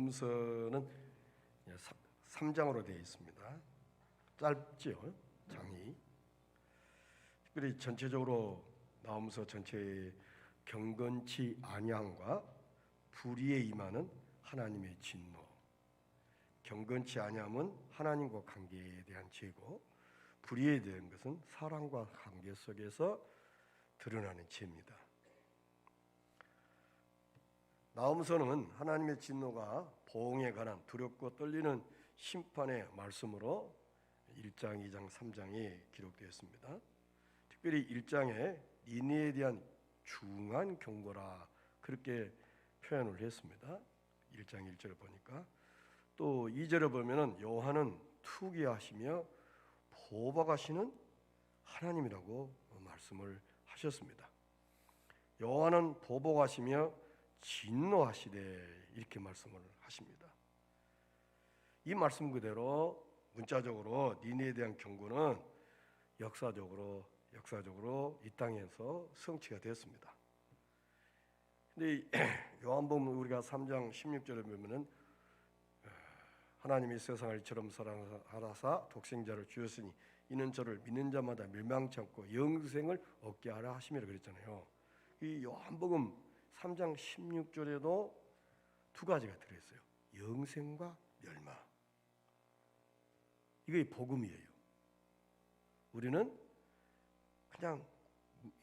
나음서는 3장으로 되어 있습니다. 짧지요, 장이. 특별히 전체적으로 나음서 전체의 경건치 아니함과 불의에 임하는 하나님의 진노. 경건치 아니함은 하나님과 관계에 대한 죄고, 불의에 대한 것은 사랑과 관계 속에서 드러나는 죄입니다. 나음서는 하나님의 진노가 보응에 관한 두렵고 떨리는 심판의 말씀으로 1장, 2장, 3장에 기록되었습니다. 특별히 1장에 니느웨에 대한 중한 경고라 그렇게 표현을 했습니다. 1장 1절을 보니까. 또 2절을 보면은 요한은 투기하시며 보복하시는 하나님이라고 말씀을 하셨습니다. 요한은 보복하시며 진노하시되 이렇게 말씀을 하십니다. 이 말씀 그대로 문자적으로 니느웨에 대한 경고는 역사적으로 이 땅에서 성취가 되었습니다. 근데 요한복음 우리가 3장 16절에 보면은 하나님이 세상을 이처럼 사랑하사 독생자를 주었으니 이는 저를 믿는 자마다 멸망치 않고 영생을 얻게 하라 하심이라 그랬잖아요. 이 요한복음 3장 16절에도 두 가지가 들어있어요. 영생과 멸망. 이게 복음이에요. 우리는 그냥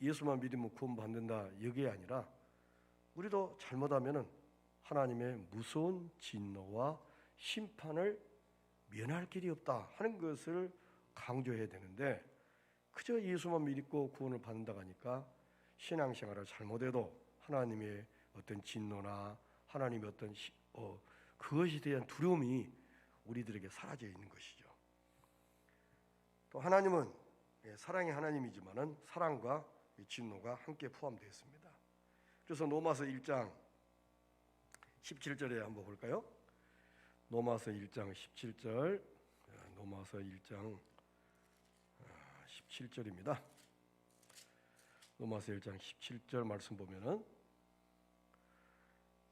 예수만 믿으면 구원받는다 이게 아니라 우리도 잘못하면은 하나님의 무서운 진노와 심판을 면할 길이 없다 하는 것을 강조해야 되는데, 그저 예수만 믿고 구원을 받는다고 하니까 신앙생활을 잘못해도 하나님의 어떤 진노나 하나님의 어떤 그것에 대한 두려움이 우리들에게 사라져 있는 것이죠. 또 하나님은 사랑의 하나님이지만은 사랑과 진노가 함께 포함되어 있습니다. 그래서 로마서 1장 17절에 한번 볼까요? 로마서 1장 17절, 로마서 1장 17절입니다. 로마서 1장 17절 말씀 보면은,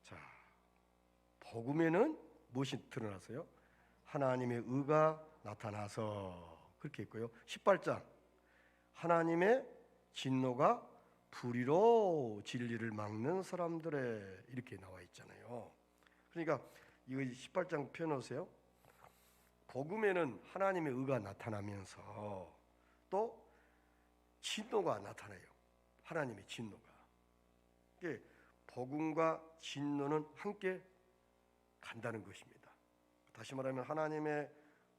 자, 복음에는 무엇이 드러나서요? 하나님의 의가 나타나서 그렇게 있고요. 18장 하나님의 진노가 불의로 진리를 막는 사람들의 이렇게 나와 있잖아요. 그러니까 이거 18장 펴놓으세요. 복음에는 하나님의 의가 나타나면서 또 진노가 나타나요. 하나님의 진노가. 이게 복음과 진노는 함께 간다는 것입니다. 다시 말하면 하나님의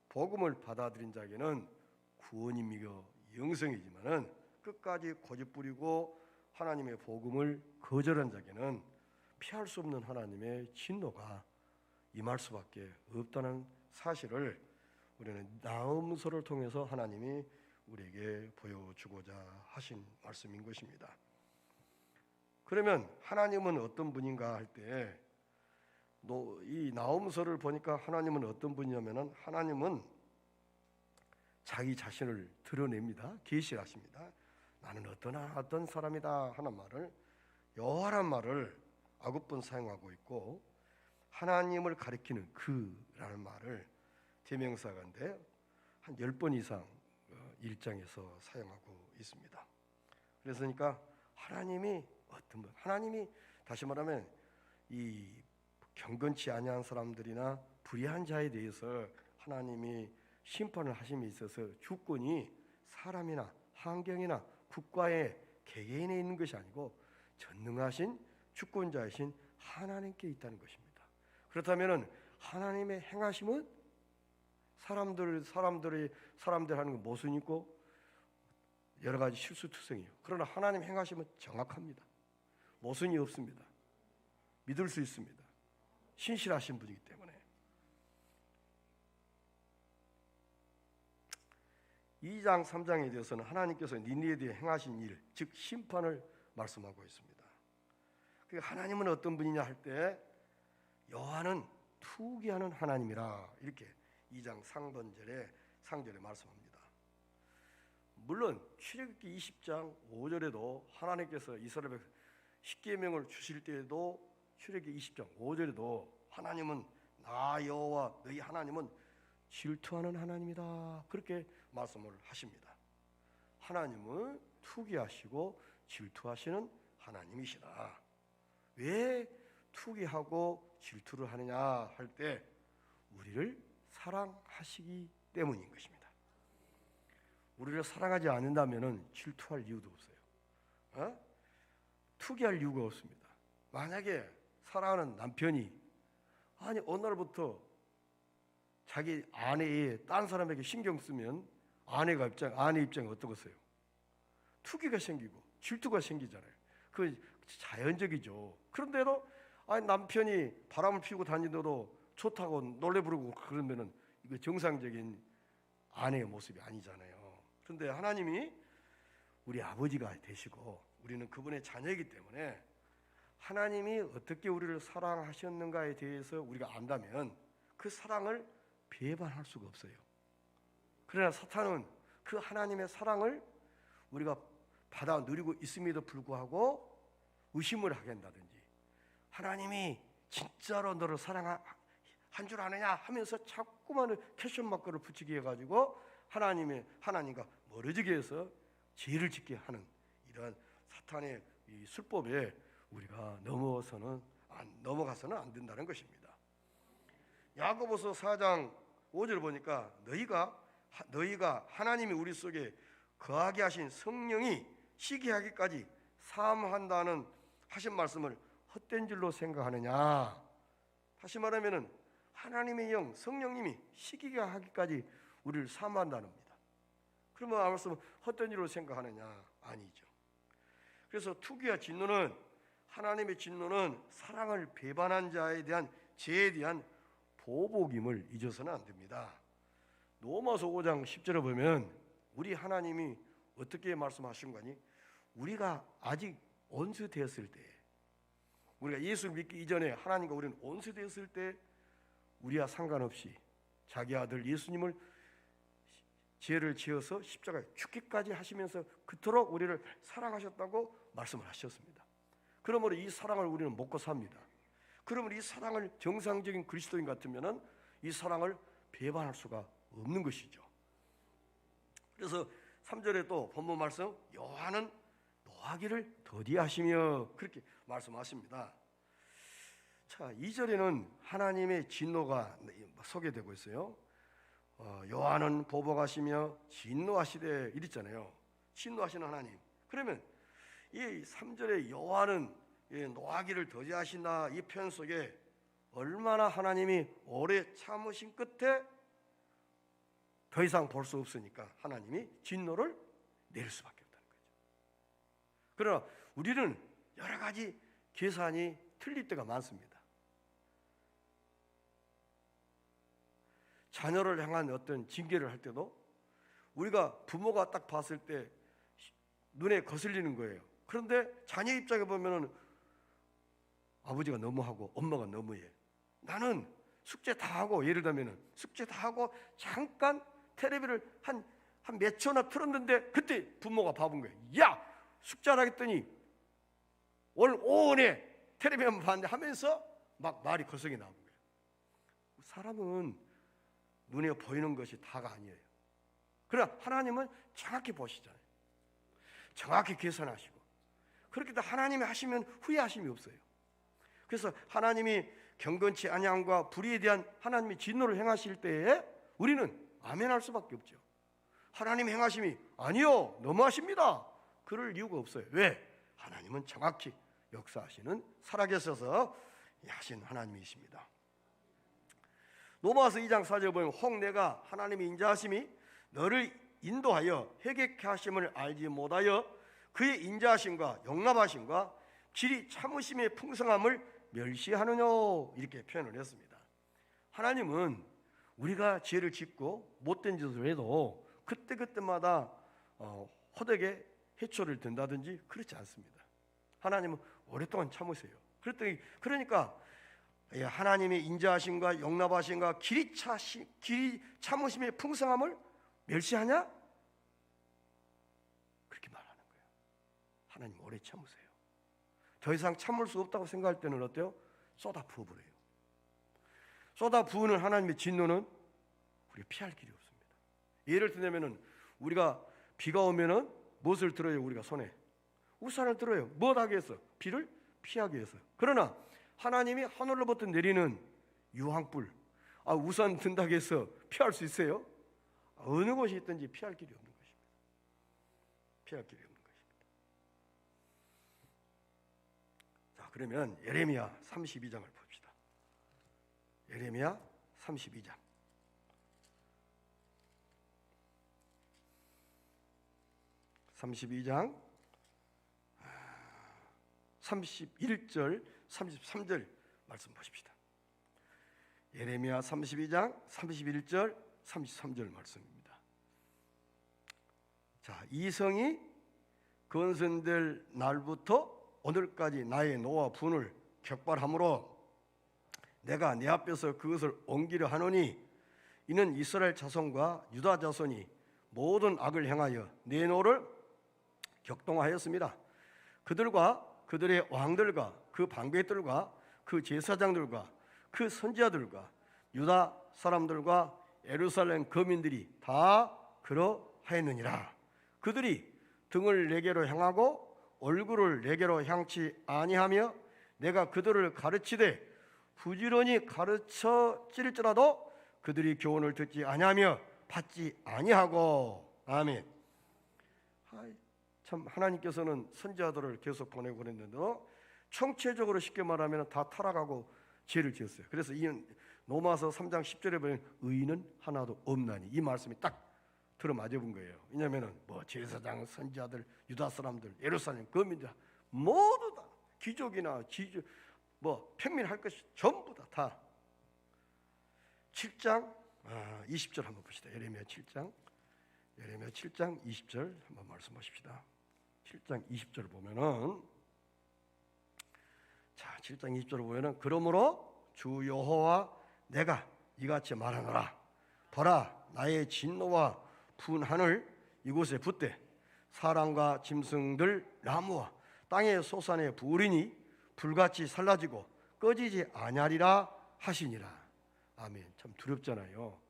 복음을 받아들인 자에게는 구원이며 영생이지만은 끝까지 고집부리고 하나님의 복음을 거절한 자에게는 피할 수 없는 하나님의 진노가 임할 수밖에 없다는 사실을 우리는 나음서를 통해서 하나님이 우리에게 보여주고자 하신 말씀인 것입니다. 그러면 하나님은 어떤 분인가 할 때 이 나음서를 보니까 하나님은 어떤 분이냐면은 하나님은 자기 자신을 드러냅니다. 계시하십니다. 나는 어떤 사람이다 하는 말을, 여호와란 말을 아굽번 사용하고 있고, 하나님을 가리키는 그라는 말을 대명사가인데 한 10번 이상 1장에서 사용하고 있습니다. 그래서니까 하나님이 어떤 분, 하나님이 다시 말하면 이 경건치 아니한 사람들이나 불의한 자에 대해서 하나님이 심판을 하심에 있어서 주권이 사람이나 환경이나 국가의 개개인에 있는 것이 아니고 전능하신 주권자이신 하나님께 있다는 것입니다. 그렇다면은 하나님의 행하심은 사람들 하는 건 모순이 있고 여러 가지 실수투성이에요. 그러나 하나님 행하심은 정확합니다. 모순이 없습니다. 믿을 수 있습니다. 신실하신 분이기 때문에. 2장 3장에 대해서는 하나님께서 니느웨에 대해 행하신 일, 즉 심판을 말씀하고 있습니다. 하나님은 어떤 분이냐 할 때 여호와는 투기하는 하나님이라 이렇게 2장 상절에 말씀합니다. 물론 출애굽기 20장 5절에도 하나님께서 이스라엘에 십계명을 주실 때에도 출애굽기 20장 5절에도 하나님은 나 여호와 너희 하나님은 질투하는 하나님이다. 그렇게 말씀을 하십니다. 하나님은 투기하시고 질투하시는 하나님이시다. 왜 투기하고 질투를 하느냐 할 때 우리를 사랑하시기 때문인 것입니다. 우리를 사랑하지 않는다면 질투할 이유도 없어요. 투기할 이유가 없습니다. 만약에 사랑하는 남편이 어느 날부터 자기 아내의 딴 사람에게 신경 쓰면 아내 입장이 어떠겠어요? 투기가 생기고 질투가 생기잖아요. 그 자연적이죠. 그런데도 남편이 바람을 피우고 다니더라도 좋다고 노래 부르고 그러면은 이거 정상적인 아내의 모습이 아니잖아요. 그런데 하나님이 우리 아버지가 되시고 우리는 그분의 자녀이기 때문에 하나님이 어떻게 우리를 사랑하셨는가에 대해서 우리가 안다면 그 사랑을 배반할 수가 없어요. 그러나 사탄은 그 하나님의 사랑을 우리가 받아 누리고 있음에도 불구하고 의심을 하게 한다든지 하나님이 진짜로 너를 사랑한 줄 아느냐 하면서 자꾸만 퀘스천 마크를 붙이게 해가지고 하나님과 멀어지게 해서 죄를 짓게 하는 이러한 사탄의 이 술법에 우리가 넘어가서는 안 된다는 것입니다. 야고보서 4장 5절 보니까 너희가 하나님이 우리 속에 거하게 하신 성령이 시기하기까지 사모한다는 하신 말씀을 헛된 줄로 생각하느냐. 다시 말하면은 하나님의 영 성령님이 시기게 하기까지 우리를 사모한다는 겁니다. 그러면 아 말씀은 헛된 줄로 생각하느냐? 아니죠. 그래서 투기와 진노는 하나님의 진노는 사랑을 배반한 자에 대한 죄에 대한 보복임을 잊어서는 안 됩니다. 로마서 5장 10절에 보면 우리 하나님이 어떻게 말씀하신 거니? 우리가 아직 원수되었을 때, 우리가 예수를 믿기 이전에 하나님과 우리는 원수되었을 때 우리와 상관없이 자기 아들 예수님을 죄를 지어서 십자가에 죽기까지 하시면서 그토록 우리를 사랑하셨다고 말씀을 하셨습니다. 그러므로 이 사랑을 우리는 먹고 삽니다. 그러면 이 사랑을 정상적인 그리스도인 같으면은 이 사랑을 배반할 수가 없는 것이죠. 그래서 3절에 또 본문 말씀 여호와는 노하기를 더디하시며 그렇게 말씀하십니다. 자, 2절에는 하나님의 진노가 소개되고 있어요. 여호와는 보복하시며 진노하시되 이랬잖아요. 진노하시는 하나님. 그러면 이 3절에 여호와는 노하기를 더디하신다 이 표현 속에 얼마나 하나님이 오래 참으신 끝에 더 이상 볼 수 없으니까 하나님이 진노를 내릴 수밖에 없다는 거죠. 그러나 우리는 여러 가지 계산이 틀릴 때가 많습니다. 자녀를 향한 어떤 징계를 할 때도 우리가 부모가 딱 봤을 때 눈에 거슬리는 거예요. 그런데 자녀 입장에 보면은 아버지가 너무하고 엄마가 너무해. 나는 숙제 다 하고 예를 들면은 숙제 다 하고 잠깐 텔레비를 한 몇 초나 틀었는데 그때 부모가 봐본 거예요. 야! 숙제 안 하겠더니 오늘 오후에 텔레비만 봤는데 하면서 막 말이 거성이 나온 거예요. 사람은 눈에 보이는 것이 다가 아니에요. 그러나 하나님은 정확히 보시잖아요. 정확히 계산하시고 그렇게 하나님이 하시면 후회하심이 없어요. 그래서 하나님이 경건치 아니함과 불의에 대한 하나님의 진노를 행하실 때에 우리는 아멘할 수밖에 없죠. 하나님 행하심이 아니요 너무하십니다. 그럴 이유가 없어요. 왜? 하나님은 정확히 역사하시는 살아계셔서 하신 하나님이십니다. 로마서 2장 4절 보면 혹 내가 하나님의 인자하심이 너를 인도하여 회개케 하심을 알지 못하여 그의 인자하심과 용납하심과 길이 참으심의 풍성함을 멸시하느냐 이렇게 표현을 했습니다. 하나님은 우리가 죄를 짓고 못된 짓을 해도 그때그때마다 호되게 해초를 든다든지 그렇지 않습니다. 하나님은 오랫동안 참으세요. 그러니까 하나님의 인자하심과 용납하심과 길이 참으심의 풍성함을 멸시하냐? 그렇게 말하는 거예요. 하나님 오래 참으세요. 더 이상 참을 수 없다고 생각할 때는 어때요? 쏟아 부어버려요. 쏟아 부으는 하나님의 진노는 우리가 피할 길이 없습니다. 예를 들자면은 우리가 비가 오면은 무엇을 들어요? 우리가 손에 우산을 들어요. 뭐 하기 위해서? 비를 피하기 위해서. 그러나 하나님이 하늘로부터 내리는 유황불, 우산 든다고 해서 피할 수 있어요? 어느 곳이 있든지 피할 길이 없는 것입니다. 피할 길이 없는 것입니다. 자, 그러면 예레미야 32장을 봅시다. 예레미야 32장. 32장 31절 33절 말씀 보십시다. 예레미야 32장 31절 33절 말씀입니다. 자, 이 성이 건설될 날부터 오늘까지 나의 노와 분을 격발함으로 내가 내 앞에서 그것을 옮기려 하노니 이는 이스라엘 자손과 유다 자손이 모든 악을 행하여 내 노를 격동하였습니다. 그들과 그들의 왕들과 그 방백들과 그 제사장들과 그 선지자들과 유다 사람들과 예루살렘 거민들이 다 그러하였느니라. 그들이 등을 내게로 향하고 얼굴을 내게로 향치 아니하며 내가 그들을 가르치되 부지런히 가르쳐질지라도 그들이 교훈을 듣지 아니하며 받지 아니하고. 아멘. 참 하나님께서는 선지자들을 계속 보내고 그랬는데도 총체적으로 쉽게 말하면 다 타락하고 죄를 지었어요. 그래서 이 로마서 3장 10절에 보면 의인은 하나도 없나니 이 말씀이 딱 들어맞아 본 거예요. 왜냐하면 뭐 제사장, 선지자들, 유다 사람들, 예루살렘 거민들 모두 다 귀족이나 지주 뭐 평민할 것이 전부 다 7장 20절 한번 봅시다. 예레미야 7장 20절 한번 말씀하십시다. 7장 20절 보면은 자 7장 20절 보면은 그러므로 주 여호와 내가 이같이 말하노라. 보라 나의 진노와 분한을 이곳에 붓되 사람과 짐승들 나무와 땅의 소산에 부으리니 불같이 살라지고 꺼지지 아니하리라 하시니라. 아멘. 참 두렵잖아요.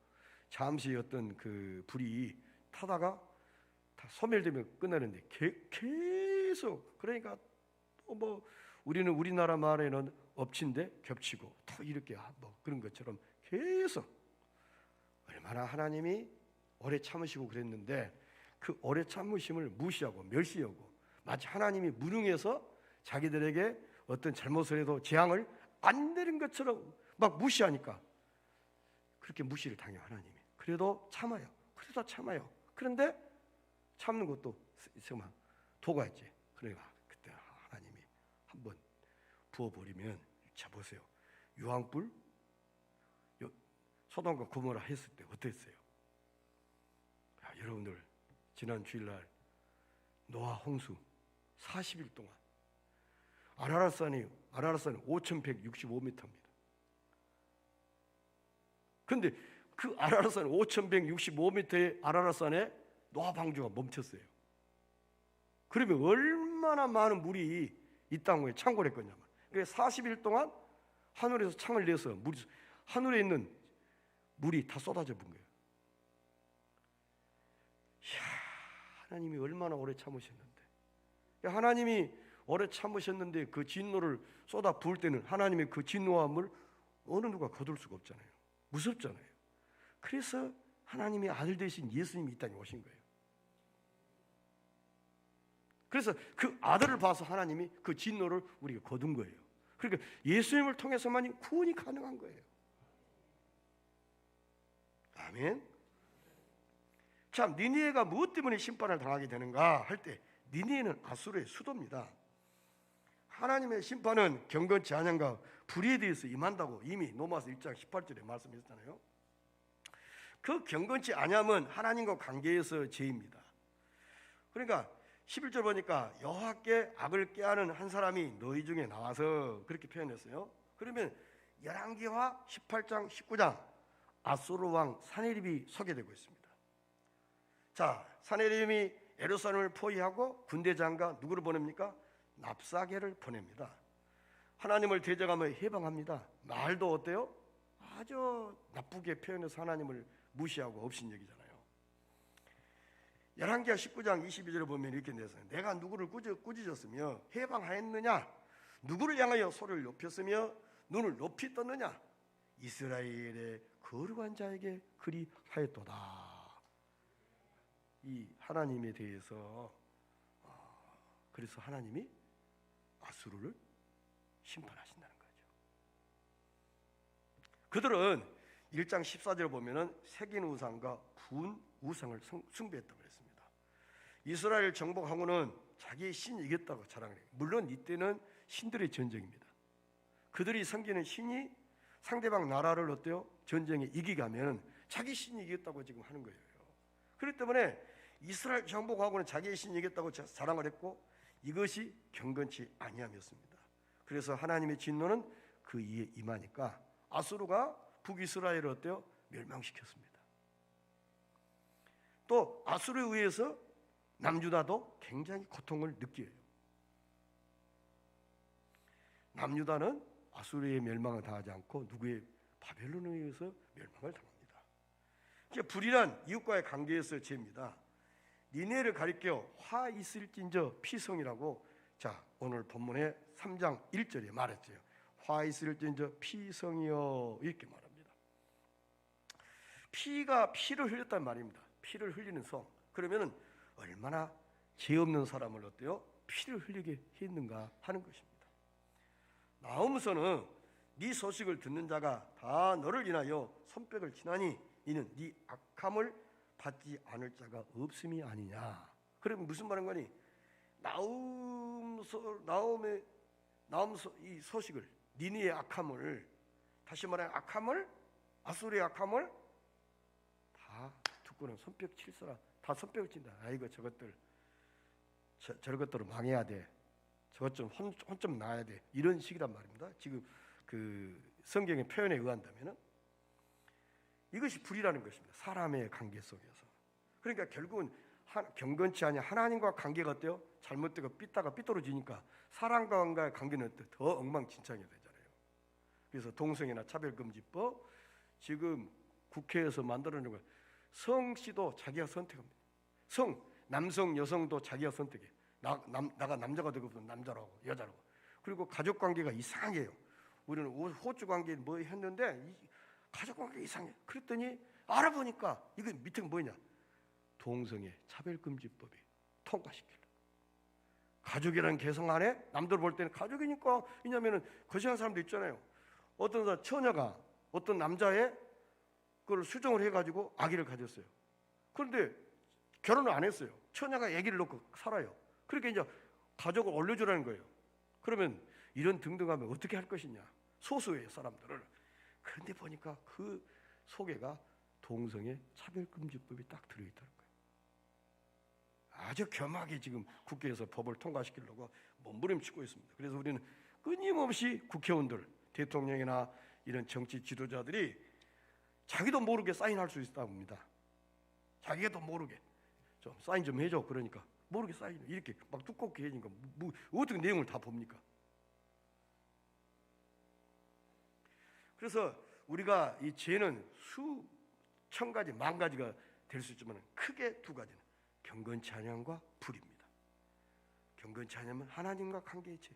잠시 어떤 그 불이 타다가 다 소멸되면 끝나는데 계속 그러니까 또 뭐 우리는 우리나라 말에는 엎친데 겹치고 또 이렇게 뭐 그런 것처럼 계속 얼마나 하나님이 오래 참으시고 그랬는데 그 오래 참으심을 무시하고 멸시하고 마치 하나님이 무능해서 자기들에게 어떤 잘못을 해도 재앙을 안 내린 것처럼 막 무시하니까 그렇게 무시를 당해요. 하나님이. 그래도 참아요. 그런데 참는 것도 정말 도가 있지. 그러니까 그때 하나님이 한번 부어버리면 자 보세요. 유황불 소돔과 고모라 했을 때 어땠어요? 여러분들 지난 주일날 노아 홍수 40일 동안 아라랏산이 5,165m입니다. 근데 그 아라랏산 5,165m의 아라랏산에 노아 방주가 멈췄어요. 그러면 얼마나 많은 물이 이 땅에 창고를 했겠냐면 그래서 40일 동안 하늘에서 창을 내서 하늘에 있는 물이 다 쏟아져 본 거예요. 이야, 하나님이 얼마나 오래 참으셨는데 하나님이 오래 참으셨는데 그 진노를 쏟아 부을 때는 하나님의 그 진노와 물 어느 누가 거둘 수가 없잖아요. 무섭잖아요. 그래서 하나님의 아들 되신 예수님이 이 땅에 오신 거예요. 그래서 그 아들을 봐서 하나님이 그 진노를 우리가 거둔 거예요. 그러니까 예수님을 통해서만 구원이 가능한 거예요. 아멘. 참 니느웨가 무엇 때문에 심판을 당하게 되는가 할 때 니느웨는 아수르의 수도입니다. 하나님의 심판은 경건치 아니함과 불의에 대해서 임한다고 이미 로마서 1장 18절에 말씀했잖아요. 그 경건치 아니함은 하나님과 관계에서 죄입니다. 그러니까 11절 보니까 여호와께 악을 꾀하는 한 사람이 너희 중에 나와서 그렇게 표현했어요. 그러면 열왕기하 18장 19장 아수르 왕 사네립이 소개되고 있습니다. 자, 사네립이 예루살렘을 포위하고 군대 장관 누구를 보냅니까? 납사게를 보냅니다. 하나님을 대적하며 해방합니다. 말도 어때요? 아주 나쁘게 표현해서 하나님을 무시하고 업신여기잖아요. 열왕기하 19장 22절에 보면 이렇게 내세요. 내가 누구를 꾸짖었으며 해방하였느냐? 누구를 향하여 소리를 높였으며 눈을 높이 떴느냐? 이스라엘의 거룩한 자에게 그리하였도다. 이 하나님에 대해서 그래서 하나님이 아수르를 심판하신다는 거죠. 그들은 1장 14절 보면은 새긴 우상과 부은 우상을 숭배했다고 했습니다. 이스라엘 정복하고는 자기의 신이 이겼다고 자랑을 해요. 물론 이때는 신들의 전쟁입니다. 그들이 섬기는 신이 상대방 나라를 어때요? 전쟁에 이기게 하면 자기 신이 이겼다고 지금 하는 거예요. 그렇기 때문에 이스라엘 정복하고는 자기의 신이 이겼다고 자랑을 했고 이것이 경건치 아니함이었습니다. 그래서 하나님의 진노는 그 이에 임하니까 아수르가 북이스라엘을 어때요? 멸망시켰습니다. 또 아수르에 의해서 남유다도 굉장히 고통을 느껴요. 남유다는 아수르의 멸망을 당하지 않고 누구의 바벨론에 의해서 멸망을 당합니다. 이게 불이란 이웃과의 관계에서 죄입니다. 니네를 가리켜 화 있을진저 피성이라고 자 오늘 본문의 3장 1절에 말했어요. 화 있을진저 피성이여 이렇게 말합니다. 피를 흘렸단 말입니다. 피를 흘리는 성. 그러면은 얼마나 죄 없는 사람을 어때요? 피를 흘리게 했는가 하는 것입니다. 나홈서는 네 소식을 듣는 자가 다 너를 인하여 손뼉을 치나니 이는 네 악함을 받지 않을 자가 없음이 아니냐. 그럼 무슨 말인 거니? 나홈의 이 소식을 니네의 악함을 다시 말하면 악함을 아수르의 악함을 다 듣고는 손뼉 칠 사람 다 손뼉을 친다. 아이고 저것들 저런 것들은 망해야 돼. 저것 좀 혼 좀 나야 돼. 이런 식이란 말입니다. 지금 그 성경의 표현에 의한다면은 이것이 불이라는 것입니다. 사람의 관계 속에서. 그러니까 결국은 경건치 아니 하나님과 관계가 어때요? 잘못되고 삐뚤어지니까 사람과의 관계는 더 엉망진창이 되잖아요. 그래서 동성애나 차별금지법 지금 국회에서 만들어낸 거 성씨도 자기가 선택합니다. 남성 여성도 자기가 선택해. 나가 남자가 되고 남자라고 여자라고. 그리고 가족 관계가 이상해요. 우리는 호주 관계 뭐 했는데 이 가족 관계 이상해. 그랬더니 알아보니까 이거 밑에 뭐냐? 동성애 차별금지법이 통과시키려. 가족이라는 개성 안에 남들 볼 때는 가족이니까 왜냐면은 거시한 사람도 있잖아요. 어떤 처녀가 어떤 남자의 그걸 수정을 해가지고 아기를 가졌어요. 그런데 결혼을 안 했어요. 처녀가 아기를 놓고 살아요. 그러니까 이제 가족을 올려주라는 거예요. 그러면 이런 등등하면 어떻게 할 것이냐? 소수의 사람들을. 그런데 보니까 그 속에가 동성애 차별금지법이 딱 들어있다는 거예요. 아주 겸하게 지금 국회에서 법을 통과시키려고 몸부림치고 있습니다. 그래서 우리는 끊임없이 국회의원들, 대통령이나 이런 정치 지도자들이 자기도 모르게 사인할 수 있다고 합니다. 자기도 모르게 좀 사인 좀 해줘. 그러니까 모르게 사인 이렇게 막 두껍게 해니까 어떻게 내용을 다 봅니까? 그래서 우리가 이 죄는 수천 가지 만 가지가 될 수 있지만 크게 두 가지는 경건치 아니함과 불입니다. 경건치 아니함은 하나님과 관계의 죄,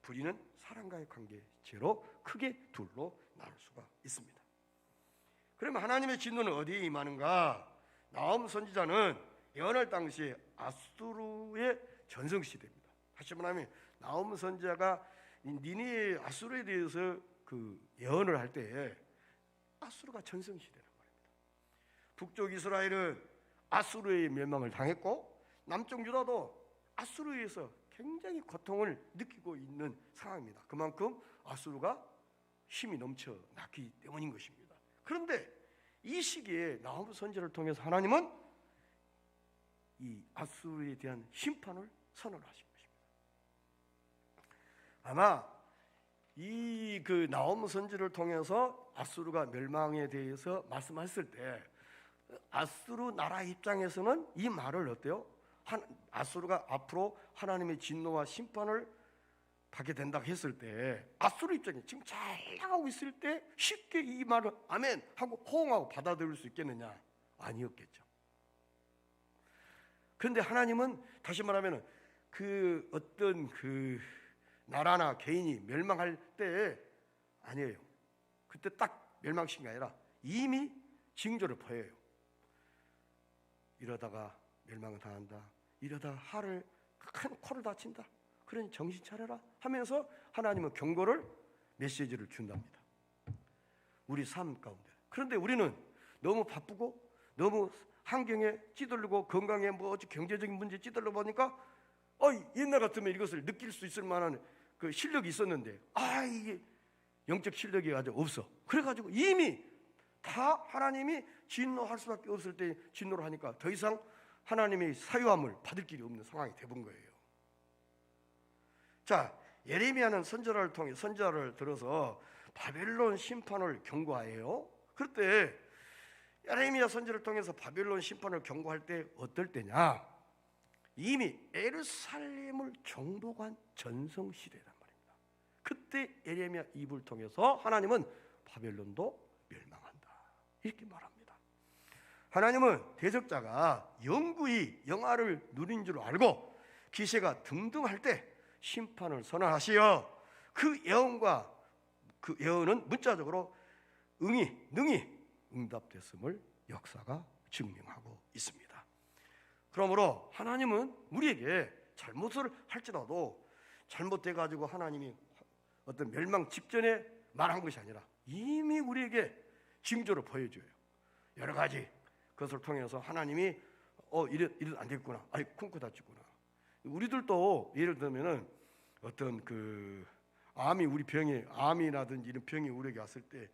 불의는 사람과의 관계의 죄로 크게 둘로 나눌 수가 있습니다. 그러면 하나님의 진노는 어디에 임하는가? 나홈 선지자는 예언할 당시에 아수르의 전성시대입니다. 다시 말하면 나홈 선지자가 니네 아수르에 대해서 그 예언을 할 때에 아수르가 전성시대란 말입니다. 북쪽 이스라엘은 아수르의 멸망을 당했고 남쪽 유다도 아수르에 의해서 굉장히 고통을 느끼고 있는 상황입니다. 그만큼 아수르가 힘이 넘쳐났기 때문인 것입니다. 그런데 이 시기에 나홈 선지자를 통해서 하나님은 이 아수르에 대한 심판을 선언하신 것입니다. 아마 이 그 나홈 선지를 통해서 아수르가 멸망에 대해서 말씀하셨을 때 아수르 나라 입장에서는 이 말을 어때요? 아수르가 앞으로 하나님의 진노와 심판을 받게 된다고 했을 때 아수르 입장에 지금 잘 나가고 있을 때 쉽게 이 말을 아멘 하고 호응하고 받아들일 수 있겠느냐? 아니었겠죠. 그런데 하나님은 다시 말하면 그 어떤 그 나라나 개인이 멸망할 때 아니에요. 그때 딱 멸망시킨 게 아니라 이미 징조를 보여요. 이러다가 멸망을 당한다. 이러다 큰 코를 다친다. 그러니 정신 차려라 하면서 하나님은 경고를 메시지를 준답니다. 우리 삶 가운데. 그런데 우리는 너무 바쁘고 너무 환경에 찌들고 건강에 뭐 경제적인 문제에 찌들러 보니까 옛날 같으면 이것을 느낄 수 있을 만한 그 실력이 있었는데 이게 영적 실력이 아주 없어. 그래가지고 이미 다 하나님이 진노할 수밖에 없을 때 진노를 하니까 더 이상 하나님의 사유함을 받을 길이 없는 상황이 돼본 거예요. 자, 예레미야는 선지자를 들어서 바벨론 심판을 경고해요. 그럴 때 예레미야 선지를 통해서 바벨론 심판을 경고할 때 어떨 때냐? 이미 예루살렘을 정복한 전성 시대란 말입니다. 그때 예레미야 입을 통해서 하나님은 바벨론도 멸망한다 이렇게 말합니다. 하나님은 대적자가 영구히 영화를 누린 줄 알고 기세가 등등할 때 심판을 선언하시어 그 예언은 문자적으로 능히 응답됐음을 역사가 증명하고 있습니다. 그러므로 하나님은 우리에게 잘못을 할지라도 잘못돼가지고 하나님이 어떤 멸망 직전에 말한 것이 아니라 이미 우리에게 징조를 보여줘요. 여러 가지 그것을 통해서 하나님이 이래도 안 되겠구나. 쿵쿵 다치구나. 우리들도 예를 들면은 어떤 그 암이라든지 이런 병이 우리에게 왔을 때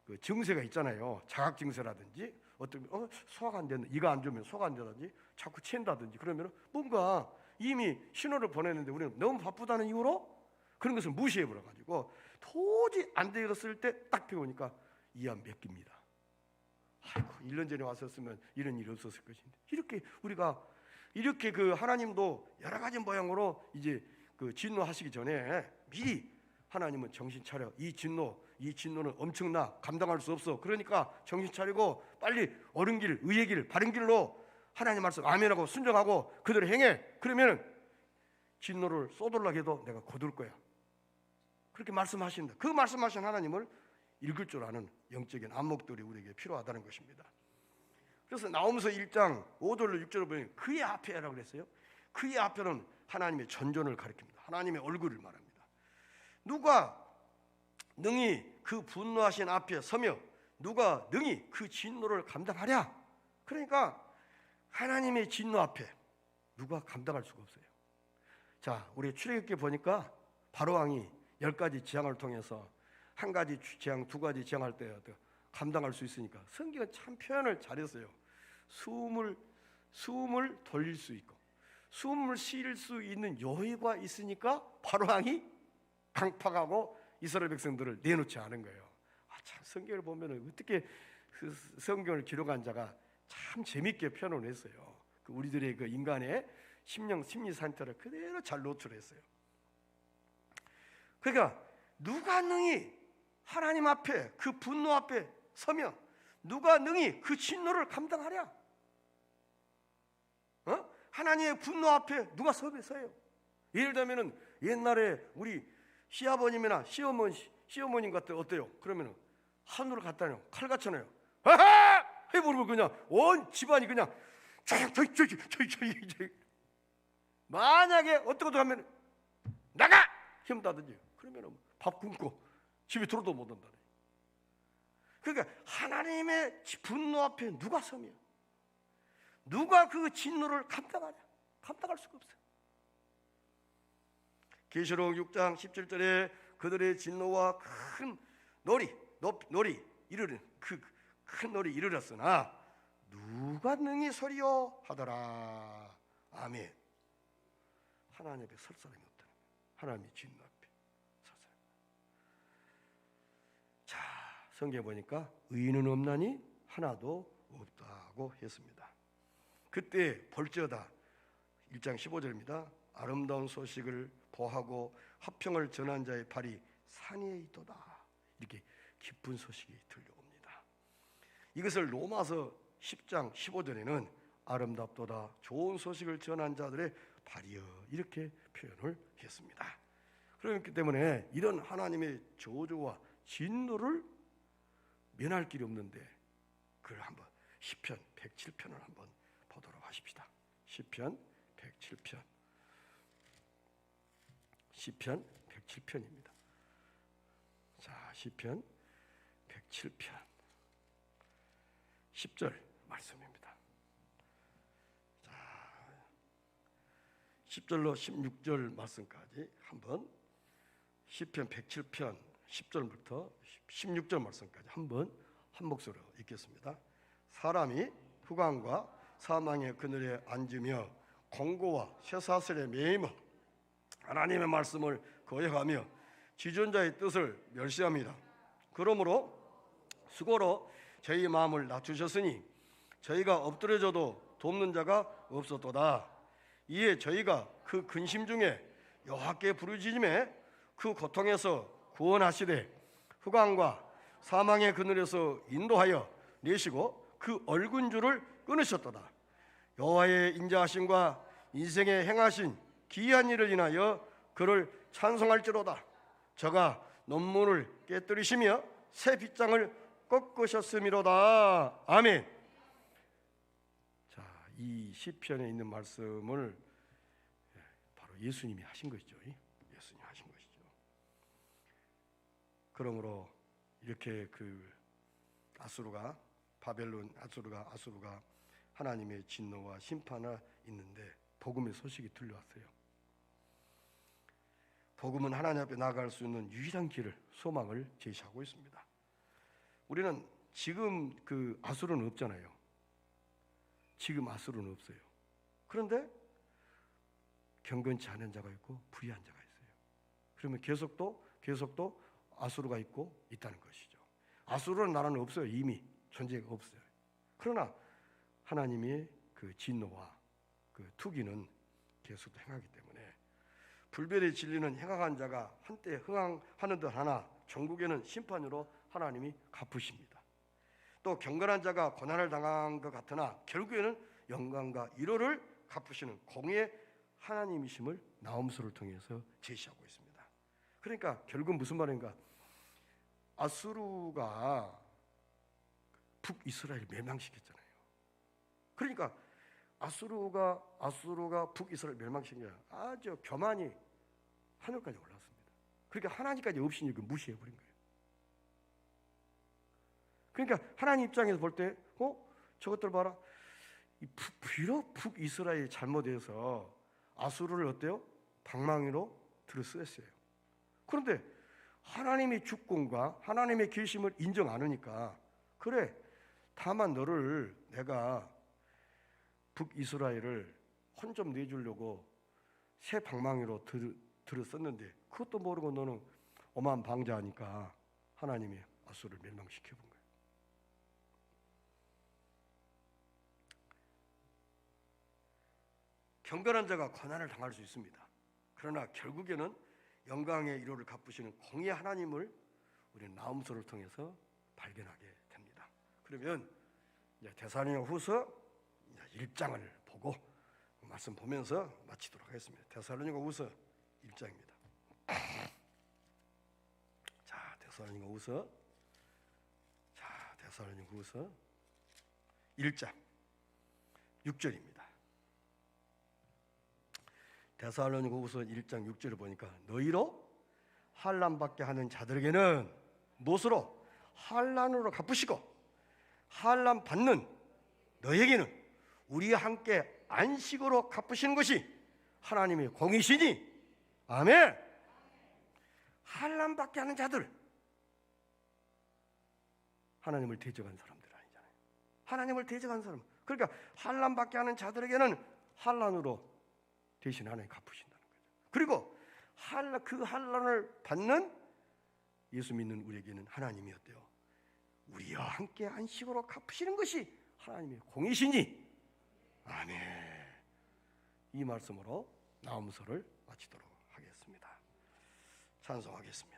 그 증세가 있잖아요. 자각 증세라든지 어떤 소화가 안 된다. 이가 안 좋으면 소화가 안 된다든지 자꾸 체한다든지 그러면 뭔가 이미 신호를 보냈는데 우리는 너무 바쁘다는 이유로 그런 것을 무시해 버려 가지고 도저히 안 되었을 때 딱 배우니까 이암 몇 기입니다. 1년 전에 왔었으면 이런 일이 없었을 것인데 이렇게 그 하나님도 여러 가지 모양으로 이제 그 진노하시기 전에 미리 하나님은 정신 차려. 이 진노는 엄청나. 감당할 수 없어. 그러니까 정신 차리고 빨리 옳은 길, 의의 길, 바른 길로 하나님 말씀 아멘하고 순종하고 그대로 행해. 그러면 진노를 쏟으려고 해도 내가 거둘 거야. 그렇게 말씀하신다. 그 말씀하신 하나님을 읽을 줄 아는 영적인 안목들이 우리에게 필요하다는 것입니다. 그래서 나오면서 1장 5절로 6절을 보면 그의 앞에라고 그랬어요. 그의 앞에는 하나님의 전존을 가리킵니다. 하나님의 얼굴을 말합니다. 누가 능히 그 분노하신 앞에 서며 누가 능히 그 진노를 감당하랴? 그러니까 하나님의 진노 앞에 누가 감당할 수가 없어요. 자, 우리 출애굽기 보니까 바로왕이 10가지 재앙을 통해서 한 가지 재앙, 두 가지 재앙할 때 감당할 수 있으니까 성경은 참 표현을 잘했어요. 숨을 돌릴 수 있고 숨을 쉴 수 있는 여유가 있으니까 바로왕이 강팍하고 이스라엘 백성들을 내놓지 않은 거예요. 참 성경을 보면 어떻게 그 성경을 기록한 자가 참 재밌게 표현을 했어요. 우리들의 그 인간의 심리 상태를 그대로 잘 노출했어요. 그러니까 누가 능히 하나님 앞에 그 분노 앞에 서면 누가 능히 그 진노를 감당하랴? 하나님의 분노 앞에 누가 서요? 예를 들면은 옛날에 우리 시아버님이나 시어머님 같은 어때요? 그러면은 하늘을 갖다요 칼 같잖아요. 아하! 해버리면 그냥 온 집안이 그냥 저기 만약에 어떻게 하면 나가! 힘다든지 그러면은 밥 굶고 집에 들어도 못 온다. 그러니까 하나님의 분노 앞에 누가 서며 누가 그 진노를 감당하냐? 감당할 수가 없어요. 계시록 6장 17절에 그들의 진노와 큰 놀이 이르는 그 큰 놀이 이르렀으나 누가 능히 서리요 하더라. 아멘. 하나님 앞에 설 사람이 없다는 거예요. 하나님의 진노 앞에 설 사람. 자, 성경에 보니까 의인은 없나니 하나도 없다고 했습니다. 그때 볼지어다 1장 15절입니다. 아름다운 소식을 보하고 화평을 전한 자의 발이 산위에 있도다. 이렇게 기쁜 소식이 들려옵니다. 이것을 로마서 10장 15절에는 아름답도다 좋은 소식을 전한 자들의 발이여 이렇게 표현을 했습니다. 그렇기 때문에 이런 하나님의 저주와 진노를 면할 길이 없는데 그걸 한번 시편 107편을 한번 보도록 하십시다. 시편 107편. 시편 107편입니다. 자, 시편 107편 10절 말씀입니다. 자, 10절로 16절 말씀까지 한번 시편 107편 10절부터 16절 말씀까지 한번 한 목소리로 읽겠습니다. 사람이 후광과 사망의 그늘에 앉으며 공고와 쇠사슬에 매이며 하나님의 말씀을 거역하며 지존자의 뜻을 멸시합니다. 그러므로 수고로 저희 마음을 낮추셨으니 저희가 엎드려져도 돕는 자가 없었도다. 이에 저희가 그 근심 중에 여호와께 부르짖음에 그 고통에서 구원하시되 후광과 사망의 그늘에서 인도하여 내시고 그 얼군줄을 끊으셨도다. 여호와의 인자하심과 인생에 행하신 기이한 일을 인하여 그를 찬송할지로다. 저가 논문을 깨뜨리시며 새 빗장을 꺾으셨음이로다. 아멘. 자, 이 시편에 있는 말씀을 바로 예수님이 하신 것이죠. 예수님이 하신 것이죠. 그러므로 이렇게 그 아수르가 바벨론 아수르가 하나님의 진노와 심판이 있는데 복음의 소식이 들려왔어요. 복음은 하나님 앞에 나아갈 수 있는 유일한 길을 소망을 제시하고 있습니다. 우리는 지금 그 아수르는 없잖아요. 지금 아수르는 없어요. 그런데 경건치 않은 자가 있고 불의한 자가 있어요. 그러면 계속도 아수르가 있고 있다는 것이죠. 아수르는 나라는 없어요. 이미 존재가 없어요. 그러나 하나님의 그 진노와 그 투기는 계속 행하기 때문에 불변의 진리는 행악한 자가 한때 흥황하는 듯 하나 전국에는 심판으로 하나님이 갚으십니다. 또 경건한 자가 고난을 당한 것 같으나 결국에는 영광과 위로를 갚으시는 공의의 하나님이심을 나홈서를 통해서 제시하고 있습니다. 그러니까 결국 무슨 말인가? 아수르가 북이스라엘 멸망시켰잖아요. 그러니까 아수르가 북이스라엘 멸망시킨 게 아주 교만이 하늘까지 올랐습니다. 그러니까 하나님까지 없이 무시해버린 거예요. 그러니까 하나님 입장에서 볼 때 저것들 봐라. 비록 북이스라엘이 잘못해서 아수르를 어때요? 방망이로 들어쓰였어요. 그런데 하나님의 주권과 하나님의 계심을 인정 안 하니까 그래 다만 너를 내가 북이스라엘을 혼 좀 내주려고 새 방망이로 들어썼는데 그것도 모르고 너는 오만 방자하니까 하나님이 아수르를 멸망시켜본 거예요. 경건한 자가 고난을 당할 수 있습니다. 그러나 결국에는 영광의 위로를 갚으시는 공의의 하나님을 우리는 나홈서를 통해서 발견하게 됩니다. 그러면 이제 데살로니가후서 1장을 보고 말씀 보면서 마치도록 하겠습니다. 데살로니가후서 1장입니다. 자, 데살로니가후서 1장 6절입니다. 데살로니가후서 1장 6절을 보니까 너희로 환난받게 하는 자들에게는 무엇으로? 환난으로 갚으시고 환난 받는 너에게는 우리와 함께 안식으로 갚으시는 것이 하나님의 공이시니 아멘. 환난받게 하는 자들, 하나님을 대적한 사람들 아니잖아요. 하나님을 대적한 사람, 그러니까 환난받게 하는 자들에게는 환난으로 대신 하나님 갚으신다는 거죠. 그리고 그 환난을 받는 예수 믿는 우리에게는 하나님이 어때요? 우리와 함께 안식으로 갚으시는 것이 하나님의 공이시니 아멘. 이 말씀으로 나홈서를 마치도록 하겠습니다. 하겠습니다. 찬송하겠습니다.